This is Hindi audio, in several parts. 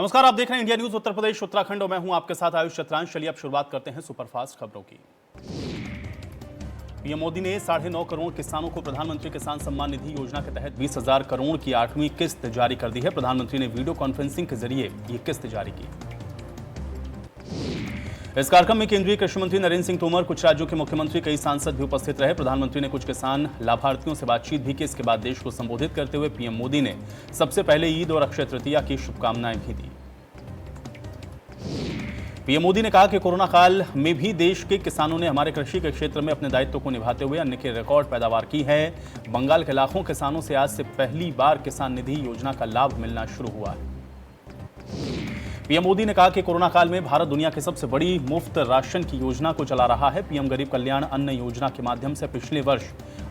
नमस्कार, आप देख रहे हैं इंडिया न्यूज उत्तर प्रदेश उत्तराखंड और मैं हूं आपके साथ आयुष चतरांश। चलिए अब शुरुआत करते हैं सुपरफास्ट खबरों की। पीएम मोदी ने 9.5 करोड़ किसानों को प्रधानमंत्री किसान सम्मान निधि योजना के तहत 20,000 करोड़ की 8वीं किस्त जारी कर दी है। प्रधानमंत्री ने वीडियो कॉन्फ्रेंसिंग के जरिए ये किस्त जारी की। इस कार्यक्रम में केंद्रीय कृषि मंत्री नरेंद्र सिंह तोमर, कुछ राज्यों के मुख्यमंत्री, कई सांसद भी उपस्थित रहे। प्रधानमंत्री ने कुछ किसान लाभार्थियों से बातचीत भी की। इसके बाद देश को संबोधित करते हुए पीएम मोदी ने सबसे पहले ईद और अक्षय तृतीया की शुभकामनाएं भी दी। पीएम मोदी ने कहा कि कोरोना काल में भी देश के किसानों ने हमारे कृषि के क्षेत्र में अपने दायित्व को निभाते हुए अन्न की रिकॉर्ड पैदावार की है। बंगाल के लाखों किसानों से आज से पहली बार किसान निधि योजना का लाभ मिलना शुरू हुआ है। पीएम मोदी ने कहा कि कोरोना काल में भारत दुनिया की सबसे बड़ी मुफ्त राशन की योजना को चला रहा है। पीएम गरीब कल्याण अन्न योजना के माध्यम से पिछले वर्ष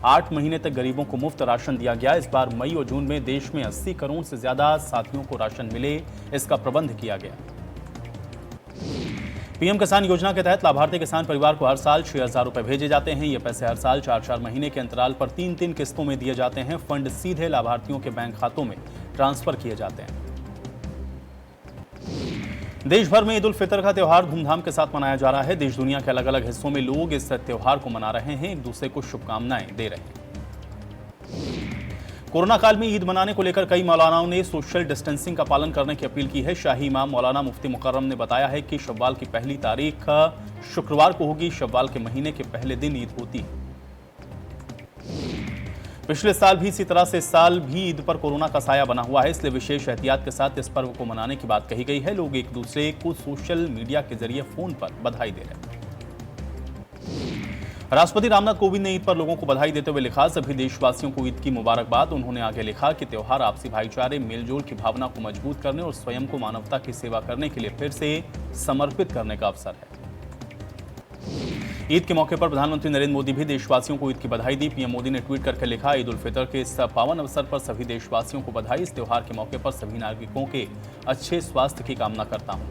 8 महीने तक गरीबों को मुफ्त राशन दिया गया। इस बार मई और जून में देश में 80 करोड़ से ज्यादा साथियों को राशन मिले, इसका प्रबंध किया गया। पीएम किसान योजना के तहत लाभार्थी किसान परिवार को हर साल 6,000 रुपए भेजे जाते हैं। ये पैसे हर साल 4-4 महीने के अंतराल पर 3-3 किस्तों में दिए जाते हैं। फंड सीधे लाभार्थियों के बैंक खातों में ट्रांसफर किए जाते हैं। देश भर में ईद उल फितर का त्यौहार धूमधाम के साथ मनाया जा रहा है। देश दुनिया के अलग अलग हिस्सों में लोग इस त्यौहार को मना रहे हैं, एक दूसरे को शुभकामनाएं दे रहे हैं। कोरोना काल में ईद मनाने को लेकर कई मौलानाओं ने सोशल डिस्टेंसिंग का पालन करने की अपील की है। शाही इमाम मौलाना मुफ्ती मुकर्रम ने बताया है कि शव्वाल की पहली तारीख शुक्रवार को होगी। शव्वाल के महीने के पहले दिन ईद होती है। पिछले साल भी इसी तरह से इस साल भी ईद पर कोरोना का साया बना हुआ है, इसलिए विशेष एहतियात के साथ इस पर्व को मनाने की बात कही गई है। लोग एक दूसरे को सोशल मीडिया के जरिए फोन पर बधाई दे रहे हैं। राष्ट्रपति रामनाथ कोविंद ने ईद पर लोगों को बधाई देते हुए लिखा, सभी देशवासियों को ईद की मुबारकबाद। उन्होंने आगे लिखा कि त्योहार आपसी भाईचारे, मेलजोल की भावना को मजबूत करने और स्वयं को मानवता की सेवा करने के लिए फिर से समर्पित करने का अवसर है। ईद के मौके पर प्रधानमंत्री नरेंद्र मोदी भी देशवासियों को ईद की बधाई दी। पीएम मोदी ने ट्वीट करके लिखा, ईद उल फितर के इस पावन अवसर पर सभी देशवासियों को बधाई। इस त्योहार के मौके पर सभी नागरिकों के अच्छे स्वास्थ्य की कामना करता हूं।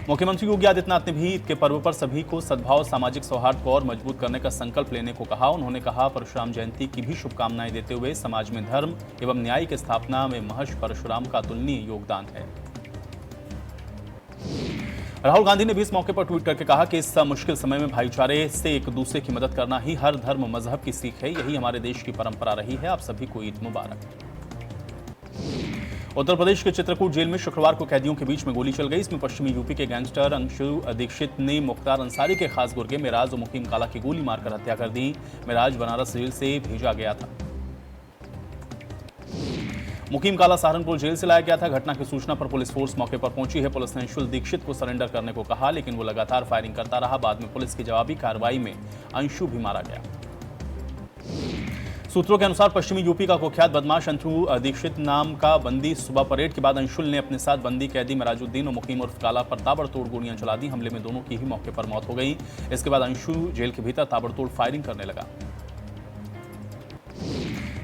मुख्यमंत्री योगी आदित्यनाथ ने भी ईद के पर्व पर सभी को सद्भाव, सामाजिक सौहार्द को और मजबूत करने का संकल्प लेने को कहा। उन्होंने कहा, परशुराम जयंती की भी शुभकामनाएं देते हुए समाज में धर्म एवं न्याय की स्थापना में महर्षि परशुराम का अतुलनीय योगदान है। राहुल गांधी ने भी इस मौके पर ट्वीट करके कहा कि इस मुश्किल समय में भाईचारे से एक दूसरे की मदद करना ही हर धर्म मजहब की सीख है। यही हमारे देश की परंपरा रही है। आप सभी को ईद मुबारक। उत्तर प्रदेश के चित्रकूट जेल में शुक्रवार को कैदियों के बीच में गोली चल गई। इसमें पश्चिमी यूपी के गैंगस्टर अंशु दीक्षित ने मुख्तार अंसारी के खास गुर्गे मिराज और मुकीम काला की गोली मारकर हत्या कर दी। मिराज बनारस जेल से भेजा गया था। मुकीम काला सहारनपुर जेल से लाया गया था। घटना की सूचना पर पुलिस फोर्स मौके पर पहुंची है। पुलिस ने अंशु दीक्षित को सरेंडर करने को कहा, लेकिन वो लगातार फायरिंग करता रहा। बाद में पुलिस की जवाबी कार्रवाई में अंशु भी मारा गया। सूत्रों के अनुसार पश्चिमी यूपी का कुख्यात बदमाश अंशु दीक्षित नाम का बंदी सुबह परेड के बाद अंशुल ने अपने साथ बंदी कैदी मिराजुद्दीन और मुकीम उर्फ काला पर ताबड़तोड़ गोलियां चला दी। हमले में दोनों की ही मौके पर मौत हो गई। इसके बाद अंशु जेल के भीतर ताबड़तोड़ फायरिंग करने लगा।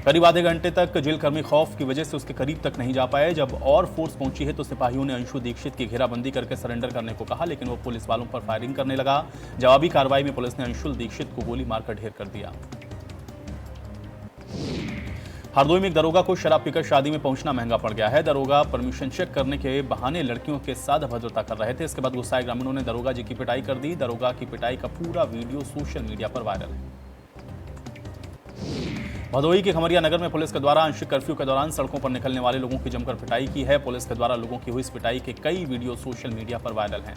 करीब आधे घंटे तक जेलकर्मी खौफ की वजह से उसके करीब तक नहीं जा पाए। जब और फोर्स पहुंची है तो सिपाहियों ने अंशु दीक्षित की घेराबंदी करके सरेंडर करने को कहा, लेकिन वो पुलिस वालों पर फायरिंग करने लगा। जवाबी कार्रवाई में पुलिस ने अंशुल दीक्षित को गोली मारकर ढेर कर दिया। हरदोई में एक दरोगा को शराब पीकर शादी में पहुंचना महंगा पड़ गया है। दरोगा परमिशन चेक करने के बहाने लड़कियों के साथ अभद्रता कर रहे थे। इसके बाद गुस्साए ग्रामीणों ने दरोगा जी की पिटाई कर दी। दरोगा की पिटाई का पूरा वीडियो सोशल मीडिया पर वायरल है। भदोही के खमरिया नगर में पुलिस के द्वारा आंशिक कर्फ्यू के दौरान सड़कों पर निकलने वाले लोगों की जमकर पिटाई की है। पुलिस के द्वारा लोगों की हुई इस पिटाई के कई वीडियो सोशल मीडिया पर वायरल हैं।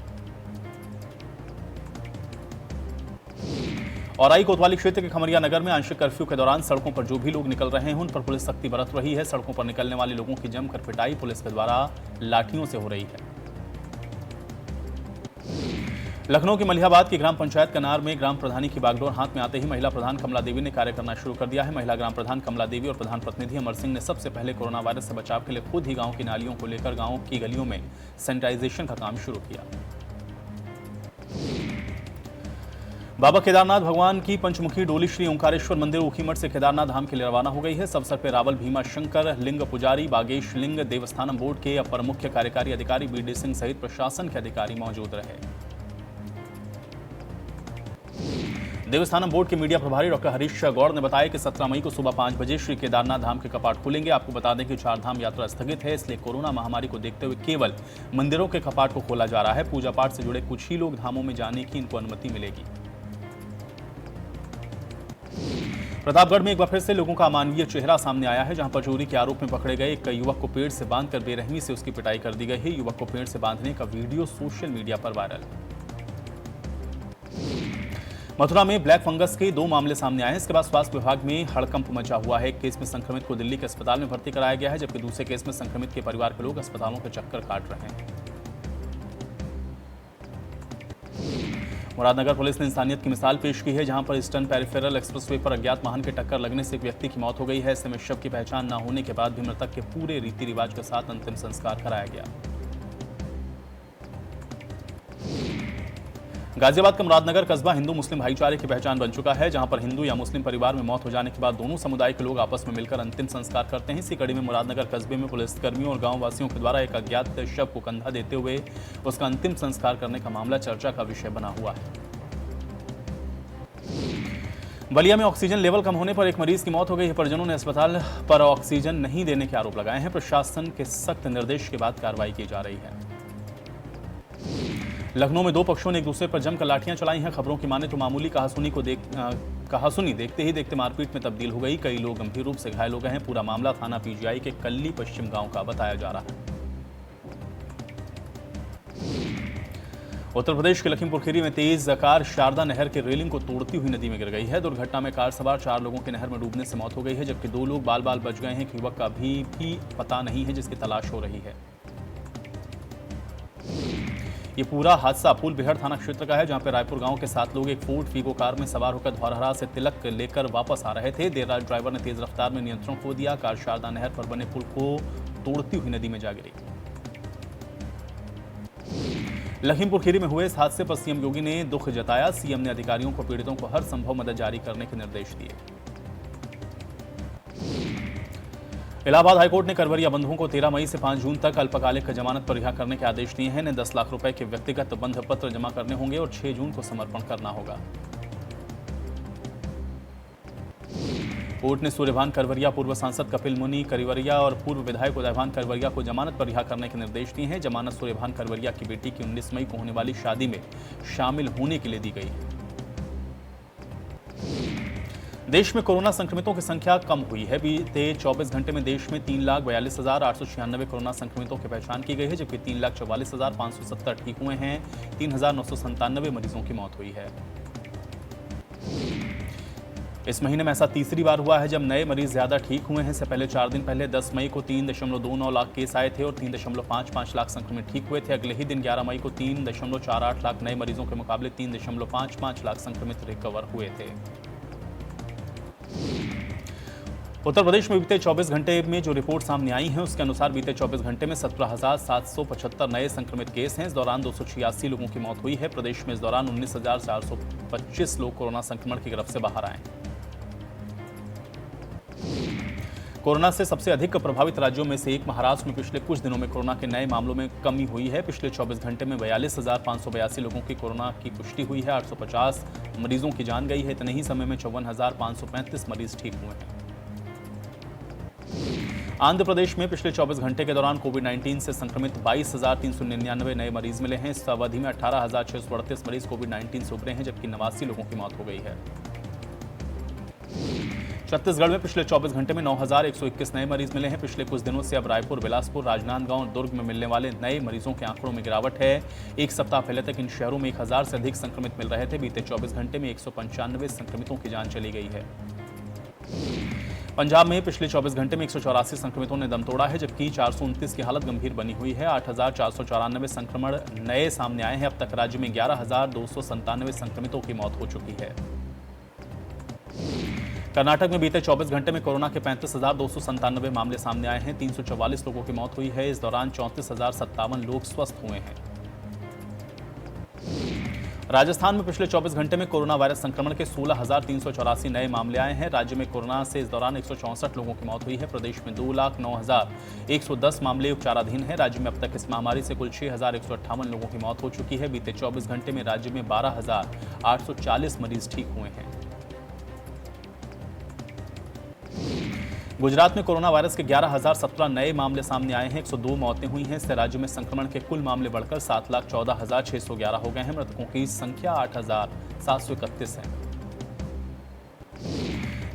औराई कोतवाली क्षेत्र के खमरिया नगर में आंशिक कर्फ्यू के दौरान सड़कों पर जो भी लोग निकल रहे हैं उन पर पुलिस सख्ती बरत रही है। सड़कों पर निकलने वाले लोगों की जमकर पिटाई पुलिस के द्वारा लाठियों से हो रही है। लखनऊ के मलिहाबाद की ग्राम पंचायत कनार में ग्राम प्रधानी की बागडोर हाथ में आते ही महिला प्रधान कमला देवी ने कार्य करना शुरू कर दिया है। महिला ग्राम प्रधान कमला देवी और प्रधान प्रतिनिधि अमर सिंह ने सबसे पहले कोरोना वायरस से बचाव के लिए खुद ही गांव की नालियों को लेकर गांव की गलियों में सैनिटाइजेशन का काम शुरू किया। बाबा केदारनाथ भगवान की पंचमुखी डोली श्री ओंकारेश्वर मंदिर ऊखीमठ से केदारनाथ धाम के लिए रवाना हो गई है। इस अवसर पर रावल भीमा शंकर लिंग पुजारी, बागेश लिंग देवस्थानम बोर्ड के अपर मुख्य कार्यकारी अधिकारी बीडी सिंह सहित प्रशासन के अधिकारी मौजूद रहे। देवस्थानम बोर्ड के मीडिया प्रभारी डॉक्टर हरीश गौड़ ने बताया कि 17 मई को सुबह 5 बजे श्री केदारनाथ धाम के कपाट खुलेंगे। आपको बता दें कि 4 धाम यात्रा स्थगित है, इसलिए कोरोना महामारी को देखते हुए केवल मंदिरों के कपाट को खोला जा रहा है। पूजा पाठ से जुड़े कुछ ही लोग धामों में जाने की इनको अनुमति मिलेगी। प्रतापगढ़ में एक बार फिर से लोगों का अमानवीय चेहरा सामने आया है, जहां पर चोरी के आरोप में पकड़े गए एक युवक को पेड़ से बांधकर बेरहमी से उसकी पिटाई कर दी गई है। युवक को पेड़ से बांधने का वीडियो सोशल मीडिया पर वायरल। मथुरा में ब्लैक फंगस के 2 मामले सामने आए हैं। इसके बाद स्वास्थ्य विभाग में हड़कंप मचा हुआ है। एक केस में संक्रमित को दिल्ली के अस्पताल में भर्ती कराया गया है, जबकि दूसरे केस में संक्रमित के परिवार के लोग अस्पतालों के चक्कर काट रहे हैं। मुरादनगर पुलिस ने इंसानियत की मिसाल पेश की है, जहां पर ईस्टर्न पेरिफेरल एक्सप्रेसवे पर अज्ञात वाहन के टक्कर लगने से एक व्यक्ति की मौत हो गई है। ऐसे में शव की पहचान न होने के बाद भी मृतक के पूरे रीति रिवाज के साथ अंतिम संस्कार कराया गया। गाजियाबाद का मुरादनगर कस्बा हिंदू मुस्लिम भाईचारे की पहचान बन चुका है, जहां पर हिंदू या मुस्लिम परिवार में मौत हो जाने के बाद दोनों समुदाय के लोग आपस में मिलकर अंतिम संस्कार करते हैं। इसी कड़ी में मुरादनगर कस्बे में पुलिसकर्मियों और गांव वासियों के द्वारा एक अज्ञात शव को कंधा देते हुए उसका अंतिम संस्कार करने का मामला चर्चा का विषय बना हुआ है। बलिया में ऑक्सीजन लेवल कम होने पर एक मरीज की मौत हो गई है। परिजनों ने अस्पताल पर ऑक्सीजन नहीं देने के आरोप लगाए हैं। प्रशासन के सख्त निर्देश के बाद कार्रवाई की जा रही है। लखनऊ में 2 पक्षों ने एक दूसरे पर जमकर लाठियां चलाई हैं। खबरों की माने तो मामूली कहासुनी देखते ही देखते मारपीट में तब्दील हो गई। कई लोग गंभीर रूप से घायल हो गए हैं। पूरा मामला थाना पीजीआई के कल्ली पश्चिम गांव का बताया जा रहा है। उत्तर प्रदेश के लखीमपुर खीरी में तेज कार शारदा नहर के रेलिंग को तोड़ती हुई नदी में गिर गई है। दुर्घटना में कार सवार 4 लोगों की नहर में डूबने से मौत हो गई है, जबकि 2 लोग बाल बाल बच गए हैं। युवक का अभी भी पता नहीं है, जिसकी तलाश हो रही है। ये पूरा हादसा फूलबिहार थाना क्षेत्र का है, जहां पर रायपुर गांव के 7 लोग एक फोर्ड फीगो कार में सवार होकर धौरहरा से तिलक लेकर वापस आ रहे थे। देर रात ड्राइवर ने तेज रफ्तार में नियंत्रण खो दिया। कार शारदा नहर पर बने पुल को तोड़ती हुई नदी में जा गिरी। लखीमपुर खीरी में हुए इस हादसे पर सीएम योगी ने दुख जताया। सीएम ने अधिकारियों को पीड़ितों को हर संभव मदद जारी करने के निर्देश दिए। इलाहाबाद हाईकोर्ट ने करवरिया बंधुओं को 13 मई से 5 जून तक अल्पकालिक जमानत पर रिहा करने के आदेश दिए हैं। इन्हें 10 लाख रुपए के व्यक्तिगत बंध पत्र जमा करने होंगे और 6 जून को समर्पण करना होगा। कोर्ट ने सूर्यभान करवरिया, पूर्व सांसद कपिल मुनि करवरिया और पूर्व विधायक उदयभान करवरिया को जमानत पर रिहा करने के निर्देश दिए हैं। जमानत सूर्यभान करवरिया की बेटी की 19 मई को होने वाली शादी में शामिल होने के लिए दी गई है। देश में कोरोना संक्रमितों की संख्या कम हुई है। बीते 24 घंटे में देश में 3,42,896 कोरोना संक्रमितों की पहचान की गई है, जबकि 3,44,570 ठीक हुए हैं। 3,997 मरीजों की मौत हुई है। इस महीने में ऐसा तीसरी बार हुआ है जब नए मरीज ज्यादा ठीक हुए हैं। इससे पहले 4 दिन पहले 10 मई को 3.29 लाख केस आए थे और 3.55 लाख संक्रमित ठीक हुए थे। अगले ही दिन 11 मई को 3.48 लाख नए मरीजों के मुकाबले 3.55 लाख संक्रमित रिकवर हुए थे। उत्तर प्रदेश में बीते 24 घंटे में जो रिपोर्ट सामने आई है, उसके अनुसार बीते 24 घंटे में 17,775 नए संक्रमित केस हैं। इस दौरान 286 लोगों की मौत हुई है। प्रदेश में इस दौरान 19,425 लोग कोरोना संक्रमण की गिरफ्त से बाहर आए। कोरोना से सबसे अधिक प्रभावित राज्यों में से एक महाराष्ट्र में पिछले कुछ दिनों में कोरोना के नए मामलों में कमी हुई है। पिछले 24 घंटे में 42,582 लोगों की कोरोना की पुष्टि हुई है। 850 मरीजों की जान गई है। इतने ही समय में 54,535 मरीज ठीक हुए हैं। आंध्र प्रदेश में पिछले 24 घंटे के दौरान कोविड-19 से संक्रमित 22,399 नए मरीज मिले हैं। इस अवधि में 18,638 मरीज कोविड-19 से उभरे हैं, जबकि 89 लोगों की मौत हो गई है। छत्तीसगढ़ में पिछले 24 घंटे में 9,121 नए मरीज मिले हैं। पिछले कुछ दिनों से अब रायपुर, बिलासपुर, राजनांदगांव और दुर्ग में मिलने वाले नए मरीजों के आंकड़ों में गिरावट है। एक सप्ताह पहले तक इन शहरों में 1,000 से अधिक संक्रमित मिल रहे थे। बीते 24 घंटे में 195 संक्रमितों की जान चली गई है। पंजाब में पिछले 24 घंटे में 184 संक्रमितों ने दम तोड़ा है, जबकि 429 की हालत गंभीर बनी हुई है। 8,494 संक्रमण नए सामने आए हैं। अब तक राज्य में 11,297 संक्रमितों की मौत हो चुकी है। कर्नाटक में बीते 24 घंटे में कोरोना के 35,297 मामले सामने आए हैं। 344 लोगों की मौत हुई है। इस दौरान 34,057 लोग स्वस्थ हुए हैं। राजस्थान में पिछले 24 घंटे में कोरोना वायरस संक्रमण के 16,384 नए मामले आए हैं। राज्य में कोरोना से इस दौरान 164 लोगों की मौत हुई है। प्रदेश में 2,09,110 मामले उपचाराधीन हैं। राज्य में अब तक इस महामारी से कुल 6,158 लोगों की मौत हो चुकी है। बीते 24 घंटे में राज्य में 12,840 मरीज ठीक हुए हैं। गुजरात में कोरोना वायरस के 11,017 नए मामले सामने आए हैं। 102 मौतें हुई हैं। इससे राज्य में संक्रमण के कुल मामले बढ़कर 7,14,611 हो गए हैं। मृतकों की संख्या 8,731 है।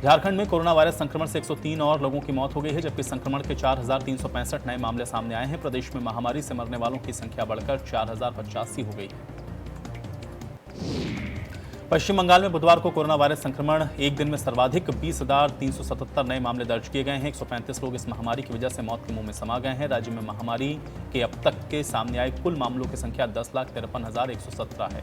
झारखंड में कोरोना वायरस संक्रमण से 103 और लोगों की मौत हो गई है, जबकि संक्रमण के 4,365 नए मामले सामने आए हैं। प्रदेश में महामारी से मरने वालों की संख्या बढ़कर 4,085 हो गई है। पश्चिम बंगाल में बुधवार को कोरोना वायरस संक्रमण एक दिन में सर्वाधिक 20,377 नए मामले दर्ज किए गए हैं। 135 लोग इस महामारी की वजह से मौत के मुंह में समा गए हैं। राज्य में महामारी के अब तक के सामने आए कुल मामलों की संख्या 10,53,117 है।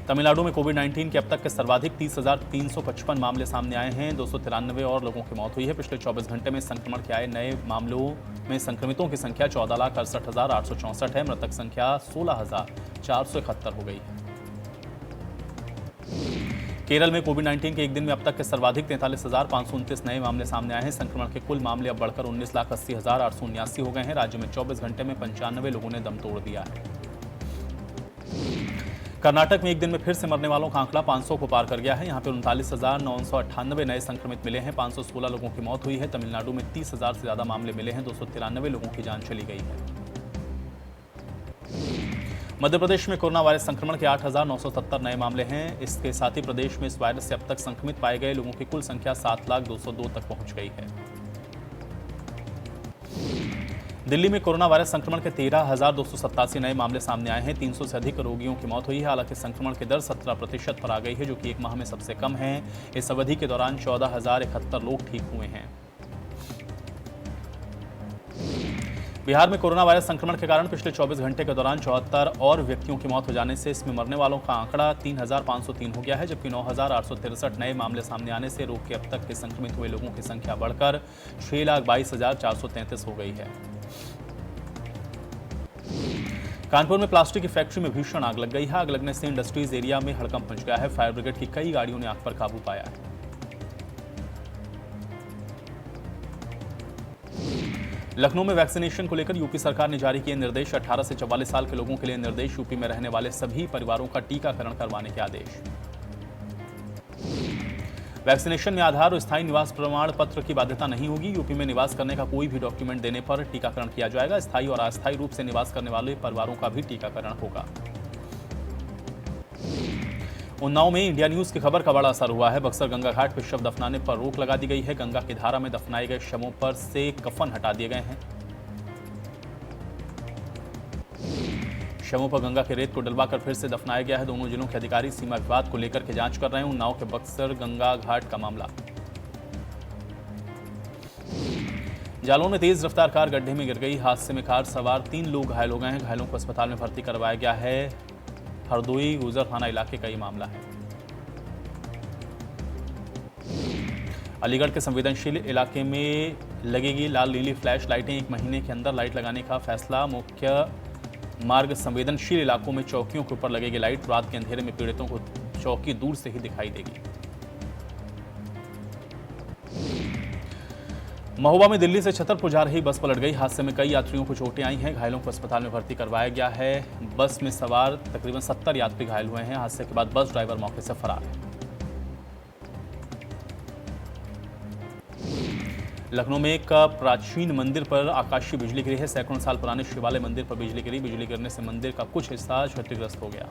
तमिलनाडु में कोविड-19 के अब तक के सर्वाधिक 30,355 मामले सामने आए हैं। 293 और लोगों की मौत हुई है। पिछले 24 घंटे में संक्रमण के आए नए मामलों में संक्रमितों की संख्या 14,68,864 है। मृतक संख्या 16,471 हो गई है। केरल में कोविड-19 के एक दिन में अब तक के सर्वाधिक 43,529 नए मामले सामने आए हैं। संक्रमण के कुल मामले अब बढ़कर 19,80,879 हो गए हैं। राज्य में 24 घंटे में 95 लोगों ने दम तोड़ दिया है। कर्नाटक में एक दिन में फिर से मरने वालों का आंकड़ा 500 को पार कर गया है। यहाँ पे 39,998 नए संक्रमित मिले हैं। 516 लोगों की मौत हुई है। तमिलनाडु में 30,000 से ज्यादा मामले मिले हैं। 293 लोगों की जान चली गई है। मध्य प्रदेश में कोरोना वायरस संक्रमण के 8,970 नए मामले हैं। इसके साथ ही प्रदेश में इस वायरस से अब तक संक्रमित पाए गए लोगों की कुल संख्या 7,202 तक पहुंच गई है। दिल्ली में कोरोना वायरस संक्रमण के 13,287 नए मामले सामने आए हैं। 300 से अधिक रोगियों की मौत हुई है। हालांकि संक्रमण की दर 17% पर आ गई है, जो कि एक माह में सबसे कम है। इस अवधि के दौरान 14,071 लोग ठीक हुए हैं। बिहार में कोरोना वायरस संक्रमण के कारण पिछले 24 घंटे के दौरान 74 और व्यक्तियों की मौत हो जाने से इसमें मरने वालों का आंकड़ा 3,503 हो गया है, जबकि 9,863 नए मामले सामने आने से रोग के अब तक के संक्रमित हुए लोगों की संख्या बढ़कर 6,22,433 हो गई है। कानपुर में प्लास्टिक की फैक्ट्री में भीषण आग लग गई है। आग लगने से इंडस्ट्रीज एरिया में हड़कंप मच गया है। फायर ब्रिगेड की कई गाड़ियों ने आग पर काबू पाया है। लखनऊ में वैक्सीनेशन को लेकर यूपी सरकार ने जारी किए निर्देश। 18 से 44 साल के लोगों के लिए निर्देश। यूपी में रहने वाले सभी परिवारों का टीकाकरण करवाने के आदेश। वैक्सीनेशन में आधार और स्थायी निवास प्रमाण पत्र की बाध्यता नहीं होगी। यूपी में निवास करने का कोई भी डॉक्यूमेंट देने पर टीकाकरण किया जाएगा। स्थायी और अस्थायी रूप से निवास करने वाले परिवारों का भी टीकाकरण होगा। उन्नाव में इंडिया न्यूज की खबर का बड़ा असर हुआ है। बक्सर गंगा घाट पर शव दफनाने पर रोक लगा दी गई है। गंगा की धारा में दफनाए गए शवों पर से कफन हटा दिए गए हैं। शवों पर गंगा के रेत को डलवाकर फिर से दफनाया गया है। दोनों जिलों के अधिकारी सीमा विवाद को लेकर के जांच कर रहे हैं। उन्नाव के बक्सर गंगा घाट का मामला। जालौन में तेज रफ्तार कार गड्ढे में गिर गई। हादसे में कार सवार 3 लोग घायल हो गए हैं। घायलों को अस्पताल में भर्ती करवाया गया है। हरदोई गुजर थाना इलाके का ये मामला है। अलीगढ़ के संवेदनशील इलाके में लगेगी लाल नीली फ्लैश लाइटें। 1 महीने के अंदर लाइट लगाने का फैसला। मुख्य मार्ग संवेदनशील इलाकों में चौकियों के ऊपर लगेगी लाइट। रात के अंधेरे में पीड़ितों को चौकी दूर से ही दिखाई देगी। महोबा में दिल्ली से छतरपुर जा रही बस पलट गई। हादसे में कई यात्रियों को चोटें आई हैं। घायलों को अस्पताल में भर्ती करवाया गया है। बस में सवार तकरीबन 70 यात्री घायल हुए हैं। हादसे के बाद बस ड्राइवर मौके से फरार है। लखनऊ में एक प्राचीन मंदिर पर आकाशीय बिजली गिरी है। सैकड़ों साल पुराने शिवालय मंदिर पर बिजली गिरी। बिजली गिरने से मंदिर का कुछ हिस्सा क्षतिग्रस्त हो गया।